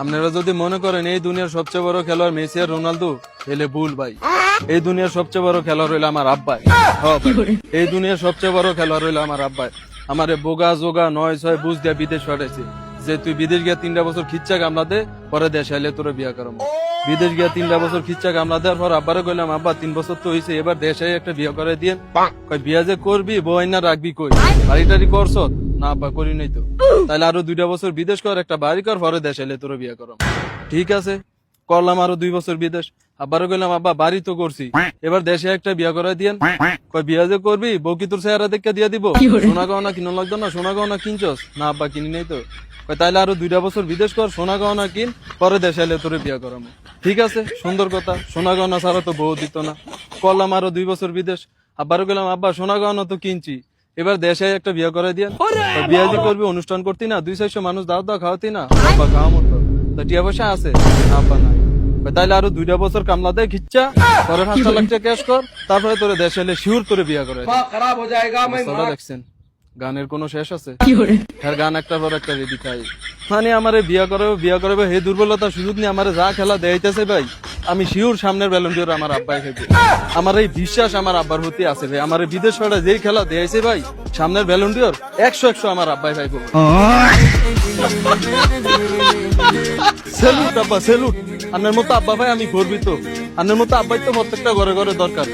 আপনারা যদি মনে করেন এই দুনিয়ার সবচেয়ে বড় খেলোয়াড় মেসি আর রোনালদো, তাহলে ভুল ভাই। এই দুনিয়ার সবচেয়ে বড় খেলোয়াড় হইলো আমার আব্বাই। এই দুনিয়ার সবচেয়ে বড় খেলোয়াড় হইলো আমার আব্বাই। আমারে বোগা জোগা 9-6 বুঝ দিয়া বিদেশ পাঠাইছে, যে তুই বিদেশ গিয়া 3টা বছর খিচ্চা কামলা দে, পরে দেশে আইলে তোরা বিয়া করাম। বিদেশ গিয়া 3টা বছর খিচ্চা কামলা দেওয়ার পর আব্বারে কইলাম, আব্বা 3 বছর তো হইছে, এবার দেশে একটা বিয়া করে দিয়ে। কই বিয়া যে করবি, বউ আইনা রাখবি কই? বাড়িটারি করছ? না আব্বা করি নাই তো। তাহলে আরো 2টা বছর বিদেশ কর, একটা বাড়ি কর, পরে দেশে আইলে তোরা বিয়া করাম। ঠিক আছে, করলাম আরো 2 বছর বিদেশ। আব্বারে কইলাম, আব্বা বাড়ি তো করছি, এবার দেশে একটা বিয়া করে দিয়েন। কই বিয়া যে করবি, বউ কি তোর চেহারা দেখে দিয়া দিব? সোনা গহনা কিনো লাগতো না? সোনা গহনা কিনছস? না আব্বা কিনি নাই তো। তাইলে আরো 2টা বছর বিদেশ কর, সোনা গহনা কিন, পরে দেশে এলে তোরে বিয়া করাবো। ঠিক আছে, সুন্দর কথা, সোনা গহনা ছাড়া তো বউ দিত না। করলাম আরো 2 বছর বিদেশ। আব্বারও গেলাম, আব্বা সোনা গহনা তো কিনছি, এবার দেশে একটা বিয়া করে দিয়েন। বিয়া যে করবি, অনুষ্ঠান করতি না, 200-400 মানুষ দাও দাও খাওয়াতি না? আব্বা খাওয়া মতো তো টিয়া পয়সা আছে? আব্বা না। তাইলে আরো 2টা বছর কামলা দেয় খিচ্চা, পরে 5 লাখ টাকা ক্যাশ কর, তারপরে তোরে দেশে এলে শিওর তোরে বিয়া করে। দেখছেন গানের কোনো শেষ আছে? হ্যাঁ, গান একটার পর একটা রেডি খাই। মানে আমারে বিয়া করাবে হে দুর্বলতা সুযোগ নিয়ে আমারে যা খেলা দেয়াইতেছে ভাই, আমি শিওর সামনের ব্যালন ডিওর আমার আব্বাই খেতে। আমার এই বিশ্বাস আমার আব্বার প্রতি আছে ভাই। আমার বিদেশ পাড়া যেই খেলা দেয়াইছে ভাই, সামনের ব্যালন ডিওর 100 আমার আব্বাই ভাই। সেলুট আব্বা, সেলুট। আপনার মতো আব্বা ভাই আমি গর্বিত। আপনার মতো আব্বাই তো প্রত্যেকটা ঘরে ঘরে দরকার।